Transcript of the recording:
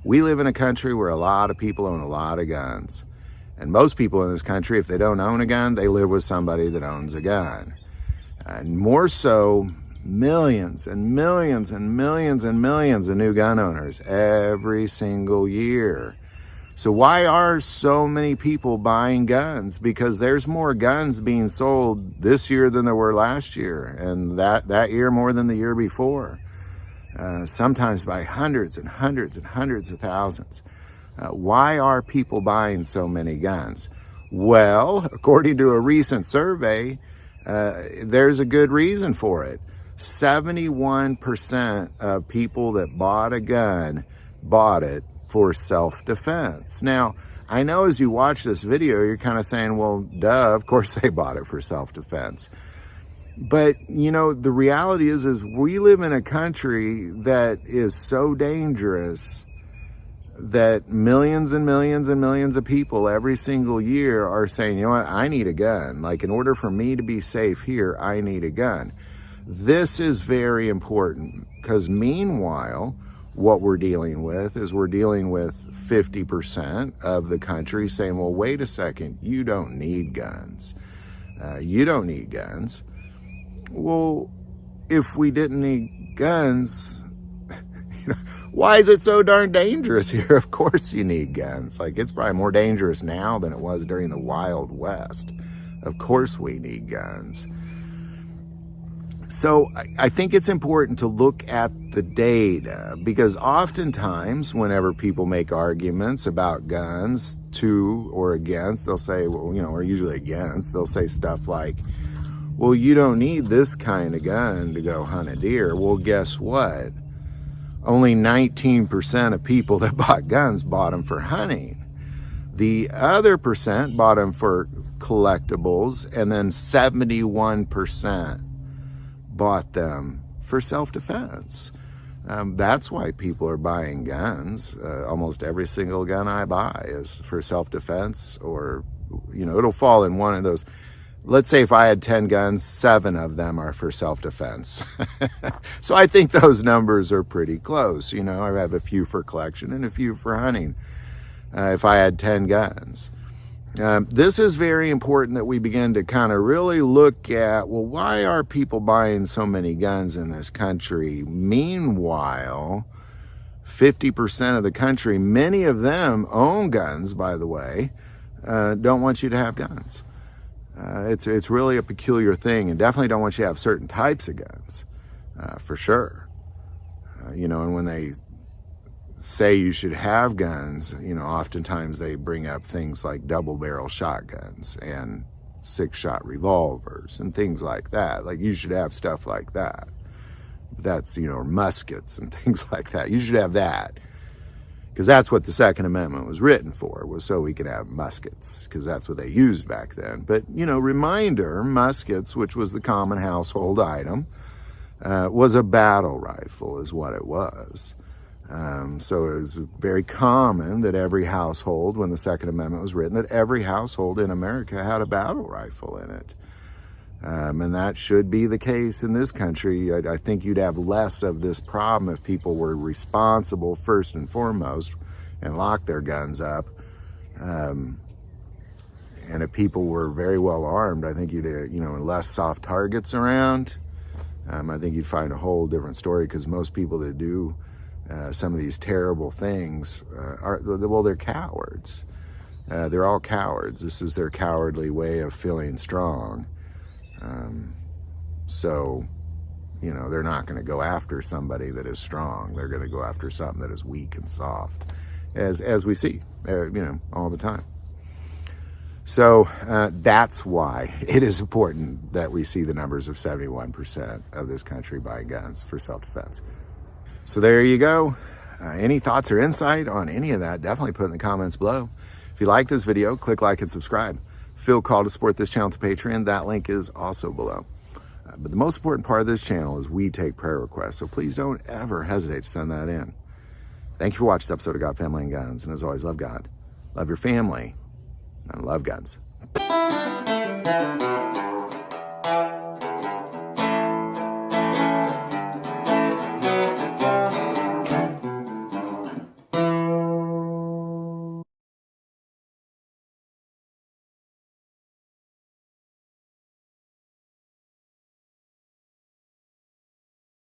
We live in a country where a lot of people own a lot of guns. And most people in this country, if they don't own a gun, they live with somebody that owns a gun. And more so, millions and millions and millions and millions of new gun owners every single year. So why are so many people buying guns? Because there's more guns being sold this year than there were last year, and that year more than the year before. Sometimes by hundreds and hundreds and hundreds of thousands. Why are people buying so many guns? Well, according to a recent survey, there's a good reason for it. 71% of people that bought a gun bought it for self-defense. Now, I know as you watch this video, you're kind of saying, well, duh, of course they bought it for self-defense. But, you know, the reality is we live in a country that is so dangerous that millions and millions and millions of people every single year are saying, you know what, I need a gun. Like, in order for me to be safe here, I need a gun. This is very important because meanwhile, what we're dealing with is 50% of the country saying, well, wait a second, you don't need guns. You don't need guns. Well, if we didn't need guns, why is it so darn dangerous here? Of course you need guns. Like, it's probably more dangerous now than it was during the Wild West. Of course we need guns. So I think it's important to look at the data, because oftentimes whenever people make arguments about guns to or against, they'll say, well, you know, or usually against, they'll say stuff like, well, you don't need this kind of gun to go hunt a deer. Well, guess what? Only 19% of people that bought guns bought them for hunting. The other percent bought them for collectibles, and then 71% bought them for self-defense. That's why people are buying guns. Almost every single gun I buy is for self-defense, or, you know, it'll fall in one of those. Let's say if I had 10 guns, 7 of them are for self-defense. So I think those numbers are pretty close. You know, I have a few for collection and a few for hunting. If I had 10 guns. This is very important that we begin to kind of really look at, well, why are people buying so many guns in this country? Meanwhile, 50% of the country, many of them own guns, by the way, don't want you to have guns. It's really a peculiar thing, and definitely don't want you to have certain types of guns, for sure. You know, and when they say you should have guns, you know, oftentimes they bring up things like double-barrel shotguns and 6-shot revolvers and things like that. Like, you should have stuff like that. That's, you know, muskets and things like that. You should have that, because that's what the Second Amendment was written for, was so we could have muskets, because that's what they used back then. But, you know, reminder, muskets, which was the common household item, was a battle rifle is what it was. So it was very common that every household, when the Second Amendment was written, that every household in America had a battle rifle in it. And that should be the case in this country. I think you'd have less of this problem if people were responsible first and foremost and locked their guns up. And if people were very well armed, I think you'd, you know, less soft targets around. I think you'd find a whole different story, because most people that do some of these terrible things they're cowards. They're all cowards. This is their cowardly way of feeling strong. So, you know, they're not going to go after somebody that is strong. They're going to go after something that is weak and soft, as we see, you know, all the time. So that's why it is important that we see the numbers of 71% of this country buying guns for self-defense. So there you go. Any thoughts or insight on any of that, definitely put in the comments below. If you like this video, click like and subscribe. Feel called to support this channel through Patreon. That link is also below. But the most important part of this channel is we take prayer requests, so please don't ever hesitate to send that in. Thank you for watching this episode of God, Family, and Guns. And as always, love God, love your family, and love guns.